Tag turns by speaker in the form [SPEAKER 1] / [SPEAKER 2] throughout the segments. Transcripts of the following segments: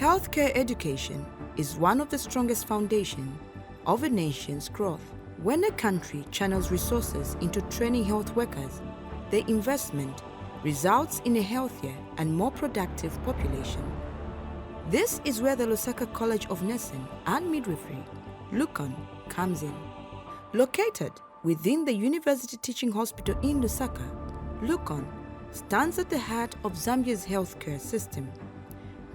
[SPEAKER 1] Healthcare education is one of the strongest foundations of a nation's growth. When a country channels resources into training health workers, the investment results in a healthier and more productive population. This is where the Lusaka College of Nursing and Midwifery, Lucon, comes in. Located within the University Teaching Hospital in Lusaka, Lucon stands at the heart of Zambia's healthcare system,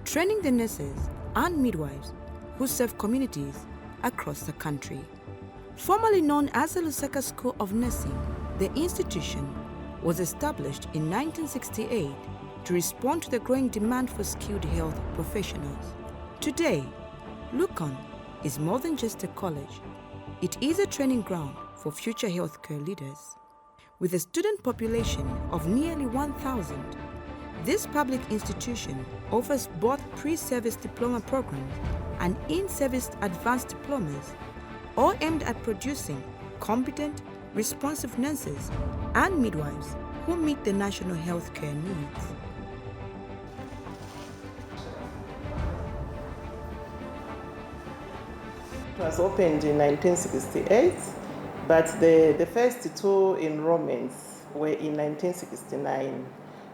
[SPEAKER 1] training the nurses and midwives who serve communities across the country. Formerly known as the Lusaka School of Nursing, the institution was established in 1968 to respond to the growing demand for skilled health professionals. Today, Lucon is more than just a college. It is a training ground for future healthcare leaders. With a student population of nearly 1,000, this public institution offers both pre-service diploma programs and in-service advanced diplomas, all aimed at producing competent, responsive nurses and midwives who meet the national healthcare needs.
[SPEAKER 2] It was opened in 1968, but the first two enrollments were in 1969,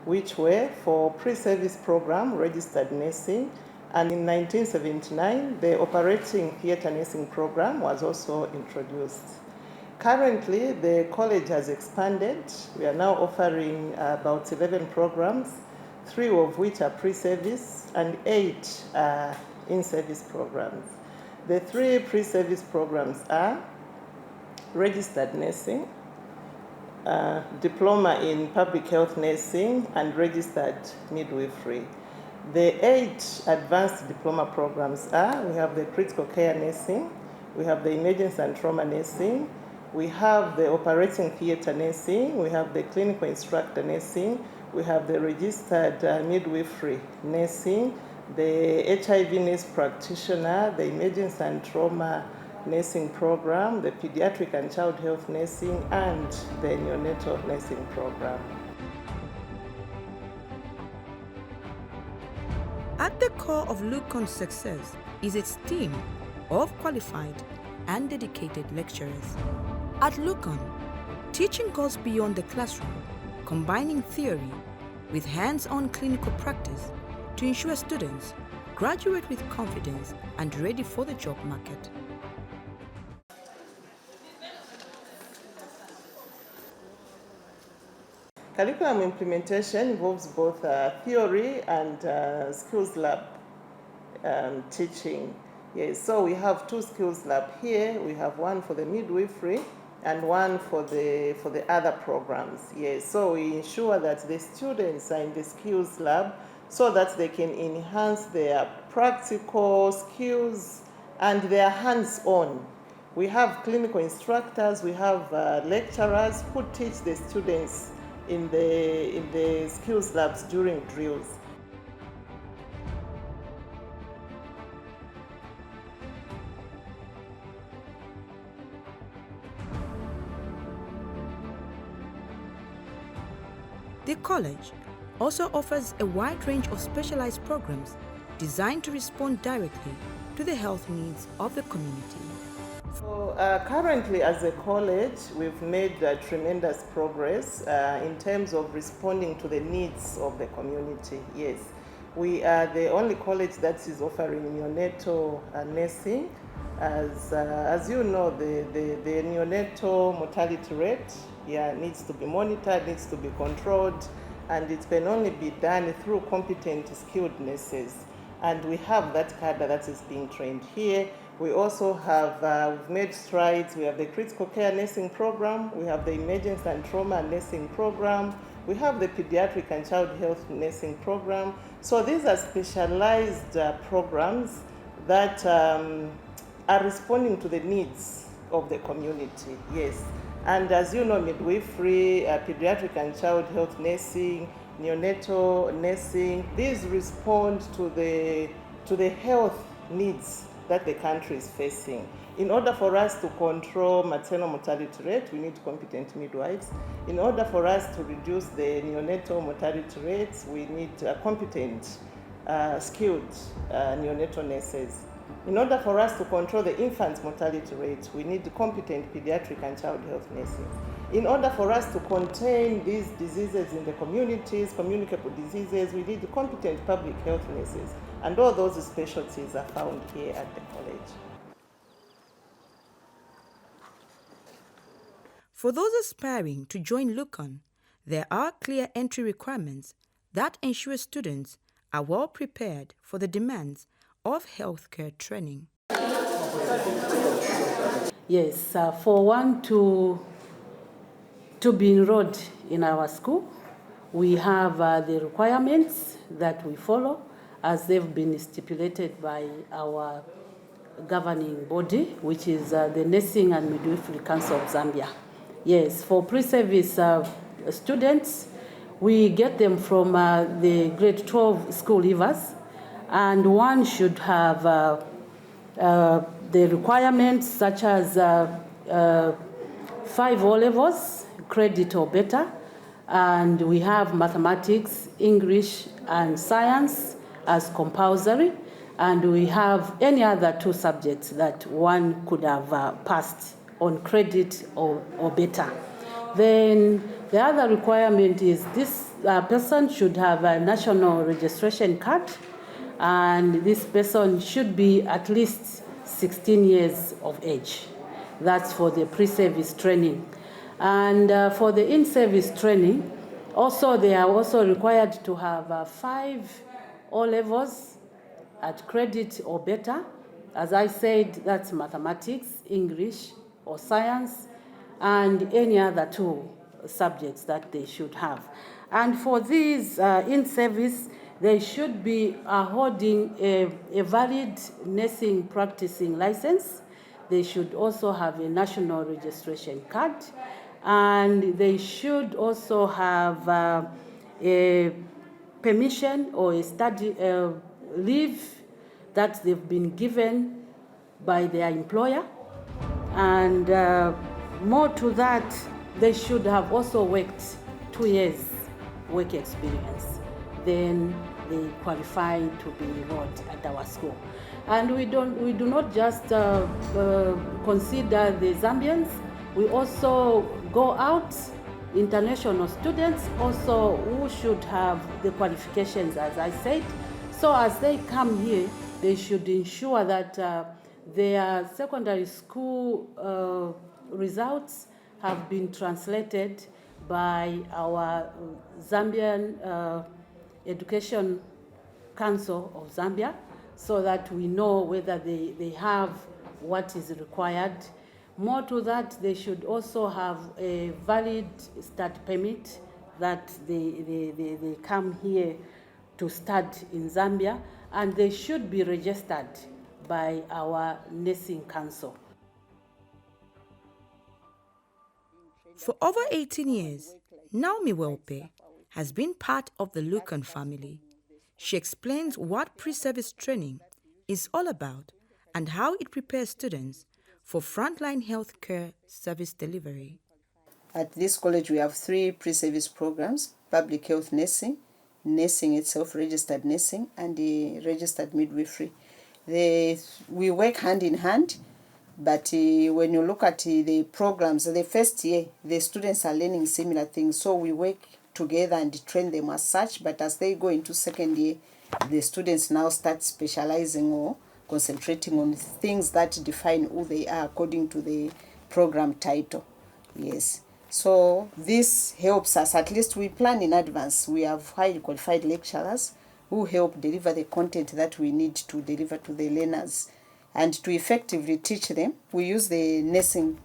[SPEAKER 2] which were for pre-service program registered nursing, and in 1979 the operating theatre nursing program was also introduced. Currently the college has expanded. We are now offering about 11 programs, 3 of which are pre-service and 8 are in-service programs. The 3 pre-service programs are registered nursing, diploma in public health nursing, and registered midwifery. The 8 advanced diploma programs are, we have the critical care nursing, we have the emergency and trauma nursing, we have the operating theatre nursing, we have the clinical instructor nursing, we have the registered midwifery nursing, the HIV nurse practitioner, the emergency and trauma nursing program, the pediatric and child health nursing, and the neonatal nursing program.
[SPEAKER 1] At the core of Lucon's success is its team of qualified and dedicated lecturers. At Lucon, teaching goes beyond the classroom, combining theory with hands-on clinical practice to ensure students graduate with confidence and ready for the job market.
[SPEAKER 2] Curriculum implementation involves both theory and skills lab teaching. Yes, so we have 2 skills lab here. We have one for the midwifery and one for the other programs. Yes, so we ensure that the students are in the skills lab so that they can enhance their practical skills and their hands-on. We have clinical instructors, we have lecturers who teach the students in the skills labs during drills.
[SPEAKER 1] The college also offers a wide range of specialized programs designed to respond directly to the health needs of the community.
[SPEAKER 2] So currently as a college, we've made tremendous progress in terms of responding to the needs of the community. Yes, we are the only college that is offering neonatal nursing. As you know, the neonatal mortality rate needs to be monitored, needs to be controlled, and it can only be done through competent, skilled nurses. And we have that cadre that is being trained here. We also have we've made strides. We have the critical care nursing program, we have the emergency and trauma nursing program, we have the pediatric and child health nursing program. So these are specialized programs that are responding to the needs of the community, yes. And as you know, midwifery, pediatric and child health nursing, neonatal nursing, these respond to the health needs that the country is facing. In order for us to control maternal mortality rate, we need competent midwives. In order for us to reduce the neonatal mortality rates, we need competent skilled neonatal nurses. In order for us to control the infant mortality rate, we need competent pediatric and child health nurses. In order for us to contain these diseases in the communities, communicable diseases, we need competent public health nurses. And all those specialties are found here at the college.
[SPEAKER 1] For those aspiring to join Lucon, there are clear entry requirements that ensure students are well prepared for the demands of healthcare training.
[SPEAKER 3] Yes, for one to be enrolled in our school, we have the requirements that we follow as they've been stipulated by our governing body, which is the Nursing and Midwifery Council of Zambia. Yes, for pre-service students, we get them from the grade 12 school leavers, and one should have the requirements such as 5 O-levels, credit or better, and we have mathematics, English, and science as compulsory, and we have any other 2 subjects that one could have passed on credit or better. Then the other requirement is this person should have a national registration card, and this person should be at least 16 years of age. That's for the pre-service training. And for the in-service training, also they are also required to have 5 O-levels at credit or better. As I said, that's mathematics, English, or science, and any other 2 subjects that they should have. And for these in-service, they should be holding a valid nursing practicing license. They should also have a national registration card, and they should also have a permission or a study leave that they've been given by their employer. And more to that, they should have also worked 2 years work experience. Then they qualify to be enrolled at our school. And we do not just consider the Zambians. We also go out, international students also who should have the qualifications, as I said. So as they come here, they should ensure that their secondary school results have been translated by our Zambian Education Council of Zambia, so that we know whether they have what is required. More to that, they should also have a valid start permit that they come here to start in Zambia, and they should be registered by our nursing council.
[SPEAKER 1] For over 18 years, Naomi Welpe has been part of the Lucon family. She explains what pre-service training is all about and how it prepares students for frontline healthcare service delivery.
[SPEAKER 4] At this college, we have 3 pre-service programs: public health nursing, nursing itself, registered nursing, and the registered midwifery. We work hand in hand, but when you look at the programs, the first year, the students are learning similar things, so we work together and train them as such. But as they go into second year, the students now start specializing or concentrating on things that define who they are according to the program title. Yes. So this helps us, at least we plan in advance. We have highly qualified lecturers who help deliver the content that we need to deliver to the learners. And to effectively teach them, we use the Nursing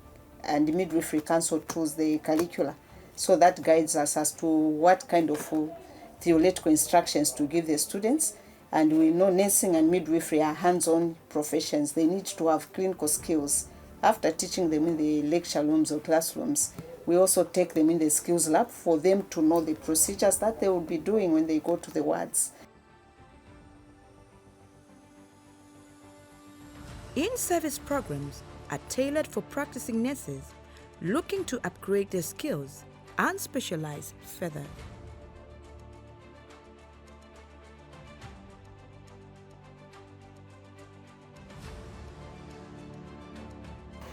[SPEAKER 4] and Midwifery Council tools, the curricula. So that guides us as to what kind of theoretical instructions to give the students. And we know nursing and midwifery are hands-on professions. They need to have clinical skills. After teaching them in the lecture rooms or classrooms, we also take them in the skills lab for them to know the procedures that they will be doing when they go to the wards.
[SPEAKER 1] In-service programs are tailored for practicing nurses looking to upgrade their skills and specialize further.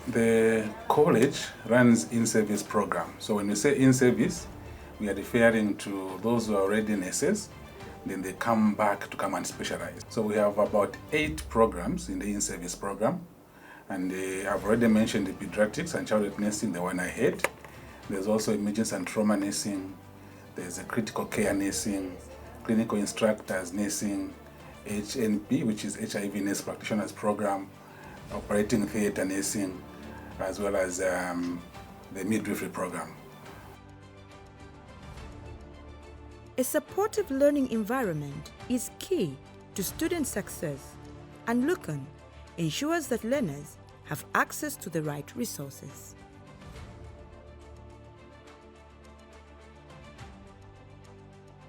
[SPEAKER 5] The college runs in-service program. So when we say in-service, we are referring to those who are already nurses, then they come back to come and specialize. So we have about 8 programs in the in-service program. And I've already mentioned the pediatrics and childhood nursing, the one I had. There's also emergency and trauma nursing. There's a critical care nursing, clinical instructors nursing, HNP, which is HIV Nurse Practitioners Program, operating theatre nursing, as well as the midwifery program.
[SPEAKER 1] A supportive learning environment is key to student success, and Lucon ensures that learners have access to the right resources.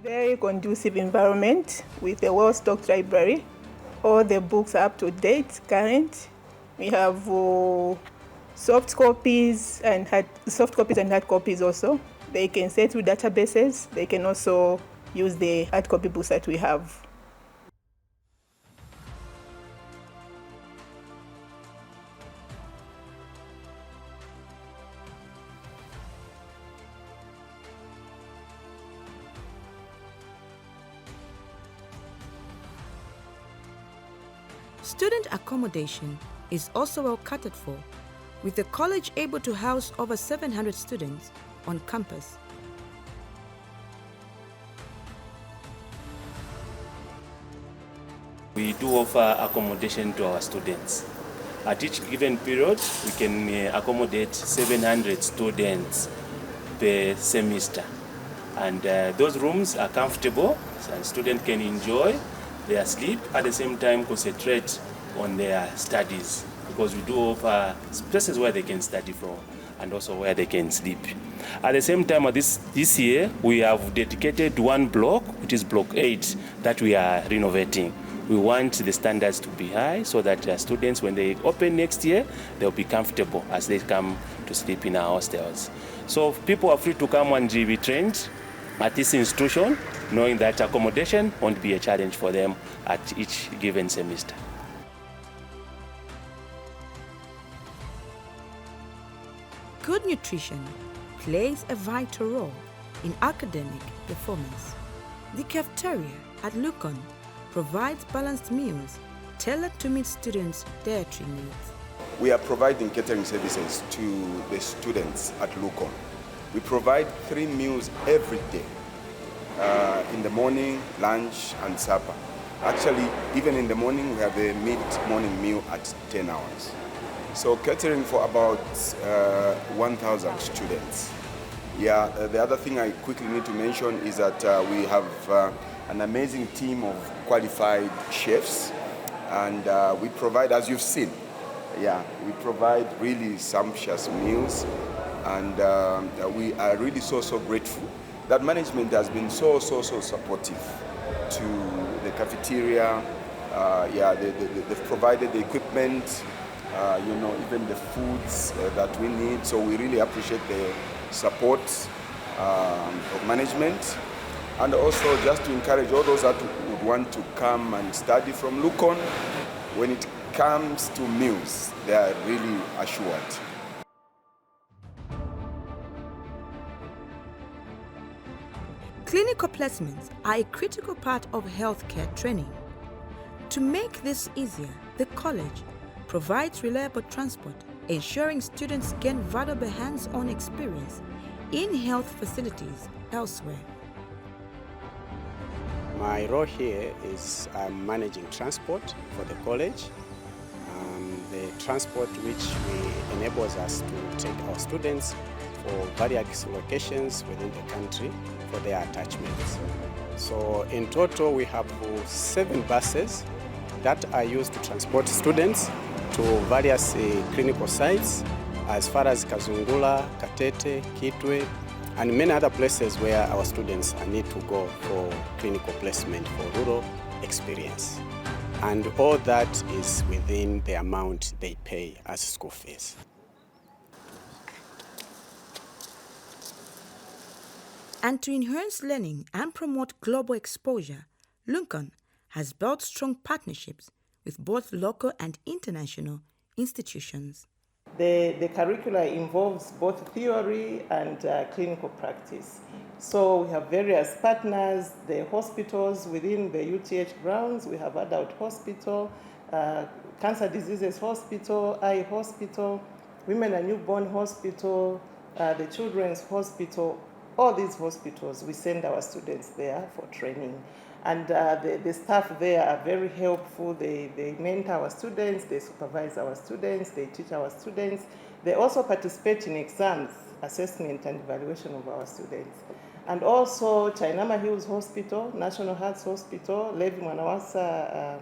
[SPEAKER 6] Very conducive environment with a well-stocked library. All the books are up to date, current. We have soft copies and hard copies also. They can set through databases. They can also use the hard copy books that we have.
[SPEAKER 1] Student accommodation is also well catered for, with the college able to house over 700 students on campus.
[SPEAKER 7] We do offer accommodation to our students. At each given period, we can accommodate 700 students per semester. And those rooms are comfortable, and students can enjoy their sleep, at the same time concentrate on their studies, because we do offer places where they can study from and also where they can sleep. At the same time, this year, we have dedicated one block, which is block 8, that we are renovating. We want the standards to be high so that students, when they open next year, they'll be comfortable as they come to sleep in our hostels. So people are free to come and be trained at this institution, knowing that accommodation won't be a challenge for them at each given semester.
[SPEAKER 1] Good nutrition plays a vital role in academic performance. The cafeteria at Lucon provides balanced meals tailored to meet students' dietary needs.
[SPEAKER 8] We are providing catering services to the students at Lucon. We provide 3 meals every day, in the morning, lunch, and supper. Actually, even in the morning, we have a mid-morning meal at 10 hours. So catering for about 1,000 students. Yeah, the other thing I quickly need to mention is that we have an amazing team of qualified chefs, and we provide, as you've seen, we provide really sumptuous meals, and we are really so grateful that management has been so supportive to the cafeteria. They've provided the equipment, even the foods that we need. So we really appreciate the support of management, and also just to encourage all those that would want to come and study from Lucon. When it comes to meals, they are really assured.
[SPEAKER 1] Clinical placements are a critical part of healthcare training. To make this easier, the college provides reliable transport, ensuring students gain valuable hands-on experience in health facilities elsewhere.
[SPEAKER 9] My role here is I'm managing transport for the college. The transport which enables us to take our students for various locations within the country for their attachments. So in total we have 7 buses that are used to transport students to various clinical sites as far as Kazungula, Katete, Kitwe, and many other places where our students need to go for clinical placement for rural experience. And all that is within the amount they pay as school fees.
[SPEAKER 1] And to enhance learning and promote global exposure, Lucon has built strong partnerships with both local and international institutions.
[SPEAKER 2] The curricula involves both theory and clinical practice. So we have various partners, the hospitals within the UTH grounds. We have adult hospital, cancer diseases hospital, eye hospital, women and newborn hospital, the children's hospital. All these hospitals, we send our students there for training. And the staff there are very helpful. They mentor our students, they supervise our students, they teach our students. They also participate in exams, assessment and evaluation of our students. And also Chainama Hills Hospital, National Hearts Hospital, Levi Mwanawasa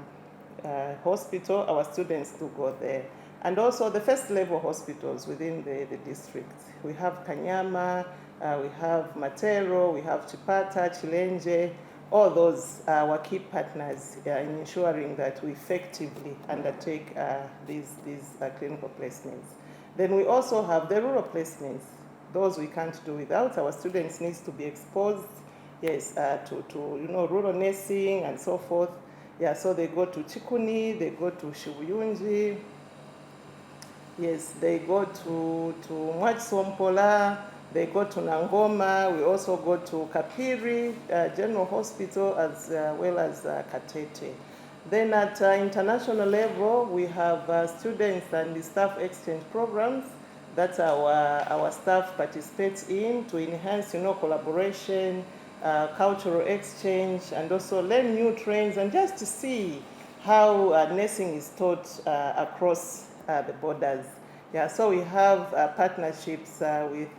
[SPEAKER 2] Hospital, our students do go there. And also the first level hospitals within the district. We have Kanyama, we have Matero, we have Chipata, Chilenje. All those are our key partners in ensuring that we effectively undertake these clinical placements. Then we also have the rural placements. Those we can't do without. Our students need to be exposed, yes, to rural nursing and so forth. Yeah, so they go to Chikuni, they go to Shibuyunji, yes, they go to Mwachsompola, they go to Nangoma, we also go to Kapiri General Hospital as well as Katete. Then at international level, we have students and the staff exchange programs that our staff participates in to enhance, collaboration, cultural exchange, and also learn new trends and just to see how nursing is taught across the borders. Yeah, so we have partnerships with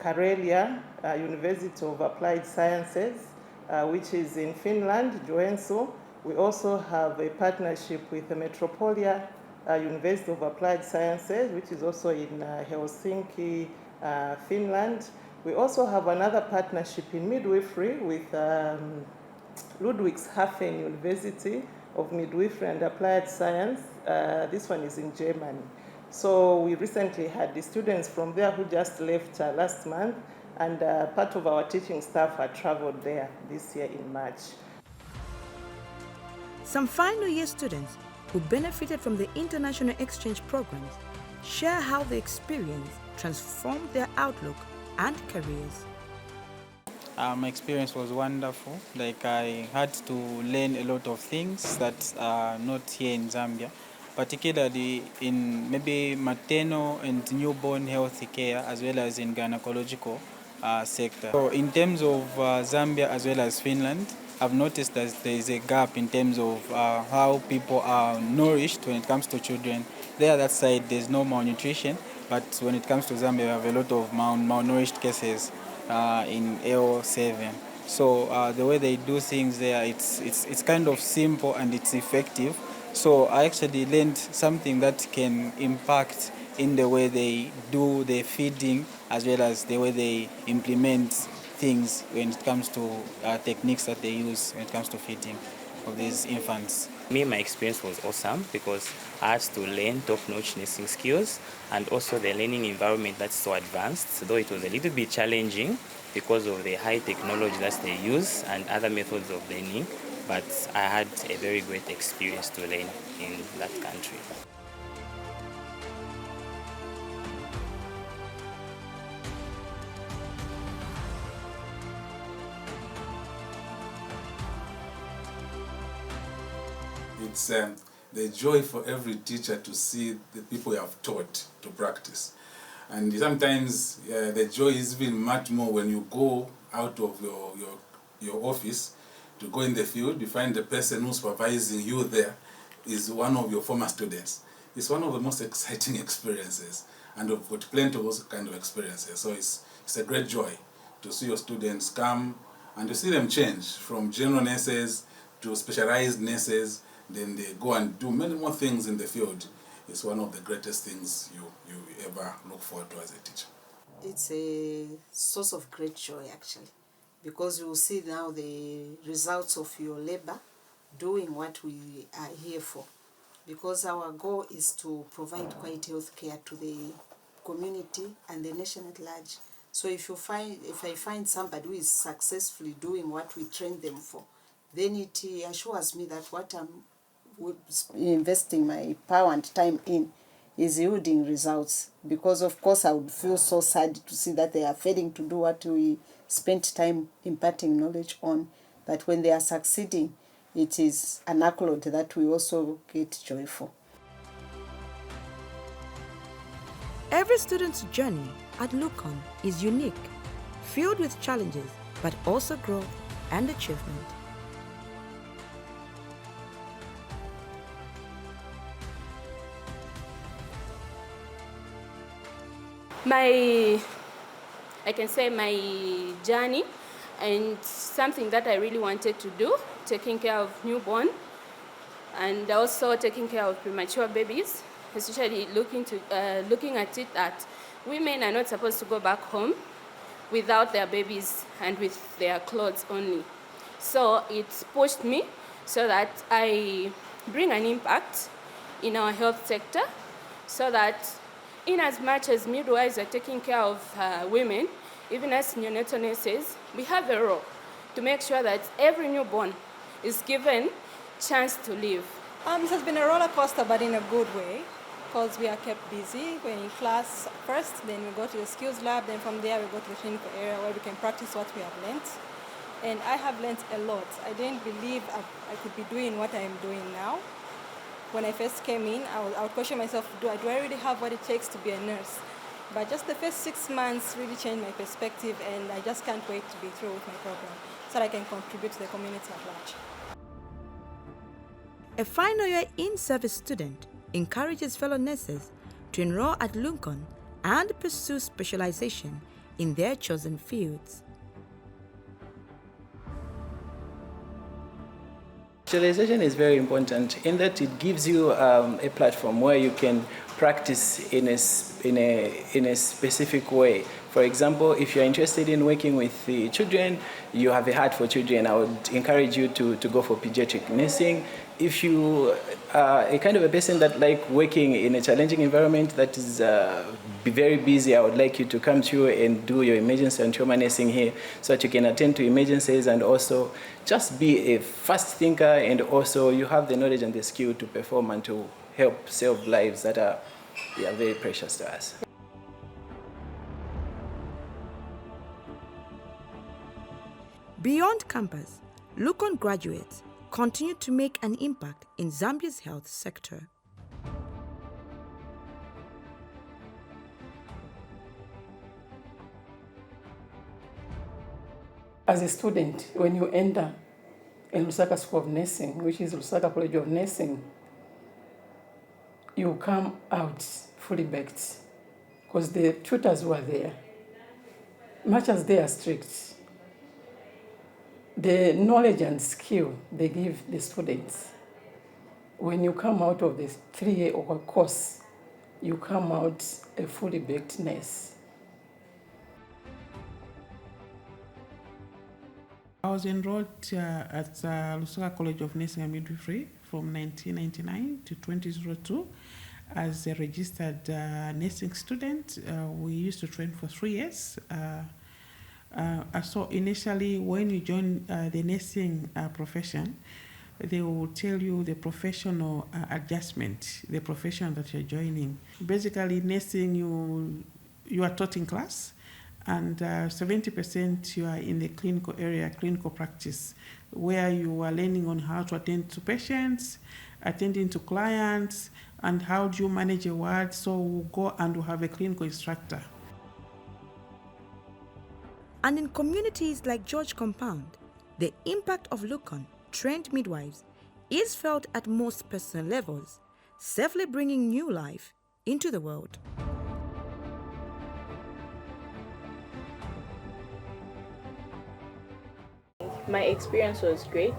[SPEAKER 2] Karelia, University of Applied Sciences, which is in Finland, Joensuu. We also have a partnership with the Metropolia University of Applied Sciences, which is also in Helsinki, Finland. We also have another partnership in midwifery with Ludwigshafen University of Midwifery and Applied Science. This one is in Germany. So we recently had the students from there who just left last month, and part of our teaching staff had traveled there this year in March.
[SPEAKER 1] Some final year students who benefited from the international exchange programs share how the experience transformed their outlook and careers.
[SPEAKER 10] My experience was wonderful. Like, I had to learn a lot of things that are not here in Zambia, particularly in maybe maternal and newborn health care as well as in gynecological sector. So in terms of Zambia as well as Finland, I've noticed that there is a gap in terms of how people are nourished when it comes to children. There, that side, there's no malnutrition, but when it comes to Zambia, we have a lot of malnourished cases in L7. So the way they do things there, it's kind of simple and it's effective. So I actually learned something that can impact in the way they do their feeding as well as the way they implement things when it comes to techniques that they use when it comes to feeding of these infants.
[SPEAKER 11] My experience was awesome because I had to learn top-notch nursing skills and also the learning environment that's so advanced, though it was a little bit challenging because of the high technology that they use and other methods of learning, but I had a very great experience to learn in that country.
[SPEAKER 5] It's the joy for every teacher to see the people you have taught to practice. And sometimes the joy is even much more when you go out of your office to go in the field. You find the person who's supervising you there is one of your former students. It's one of the most exciting experiences, and I've got plenty of those kind of experiences. So it's a great joy to see your students come and to see them change from general nurses to specialized nurses. Then they go and do many more things in the field. It's one of the greatest things you ever look forward to as a teacher.
[SPEAKER 4] It's a source of great joy, actually, because you will see now the results of your labor doing what we are here for. Because our goal is to provide quality health care to the community and the nation at large. So if I find somebody who is successfully doing what we train them for, then it assures me that what I'm investing my power and time in is yielding results, because of course I would feel so sad to see that they are failing to do what we spent time imparting knowledge on. But when they are succeeding, it is an accolade that we also get joy for.
[SPEAKER 1] Every student's journey at Lucon is unique, filled with challenges, but also growth and achievement.
[SPEAKER 12] I can say my journey and something that I really wanted to do, taking care of newborn and also taking care of premature babies, especially looking at it that women are not supposed to go back home without their babies and with their clothes only. So it pushed me so that I bring an impact in our health sector, so that in as much as midwives are taking care of women, even as neonatal nurses, we have a role to make sure that every newborn is given chance to live.
[SPEAKER 13] This has been a roller coaster, but in a good way, because we are kept busy. We're in class first, then we go to the skills lab, then from there we go to the clinical area where we can practice what we have learned. And I have learned a lot. I didn't believe I could be doing what I am doing now. When I first came in, I would question myself, do I really have what it takes to be a nurse? But just the first 6 months really changed my perspective, and I just can't wait to be through with my program so that I can contribute to the community at large.
[SPEAKER 1] A final year in-service student encourages fellow nurses to enroll at Lucon and pursue specialization in their chosen fields.
[SPEAKER 14] Specialization is very important in that it gives you a platform where you can practice in a specific way. For example, if you're interested in working with the children, you have a heart for children, I would encourage you to go for pediatric nursing. If you are a kind of a person that like working in a challenging environment that is very busy, I would like you to come through and do your emergency and trauma nursing here so that you can attend to emergencies and also just be a fast thinker, and also you have the knowledge and the skill to perform and to help save lives that are very precious to us.
[SPEAKER 1] Beyond campus, Lucon graduates continue to make an impact in Zambia's health sector.
[SPEAKER 15] As a student, when you enter in Lusaka School of Nursing, which is Lusaka College of Nursing, you come out fully baked because the tutors were there. Much as they are strict, the knowledge and skill they give the students, when you come out of this 3-year course, you come out a fully baked nurse.
[SPEAKER 16] I was enrolled at Lusaka College of Nursing and Midwifery from 1999 to 2002 as a registered nursing student. We used to train for 3 years. So initially, when you join the nursing profession, they will tell you the professional adjustment, the profession that you're joining. Basically, nursing, you are taught in class, and 70% you are in the clinical area, clinical practice, where you are learning on how to attend to patients, attending to clients, and how do you manage a ward. So we'll go and we'll have a clinical instructor.
[SPEAKER 1] And in communities like George Compound, the impact of Lucon trained midwives is felt at most personal levels, safely bringing new life into the world.
[SPEAKER 17] My experience was great,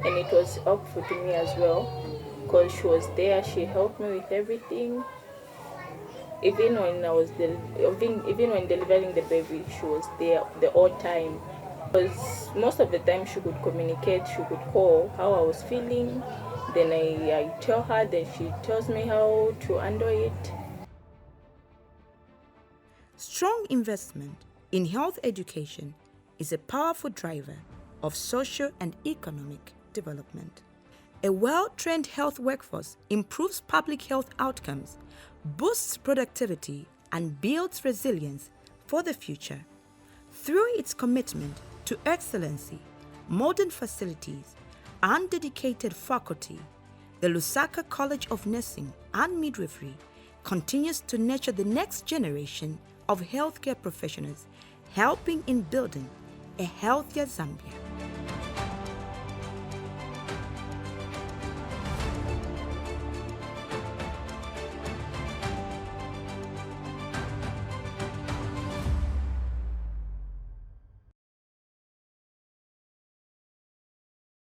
[SPEAKER 17] and it was helpful to me as well because she was there. She helped me with everything. Even when even when delivering the baby, she was there the whole time. Because most of the time she could communicate, she could call how I was feeling. Then I tell her, then she tells me how to handle it.
[SPEAKER 1] Strong investment in health education is a powerful driver of social and economic development. A well-trained health workforce improves public health outcomes, boosts productivity, and builds resilience for the future. Through its commitment to excellency, modern facilities, and dedicated faculty, the Lusaka College of Nursing and Midwifery continues to nurture the next generation of healthcare professionals, helping in building a healthier Zambia.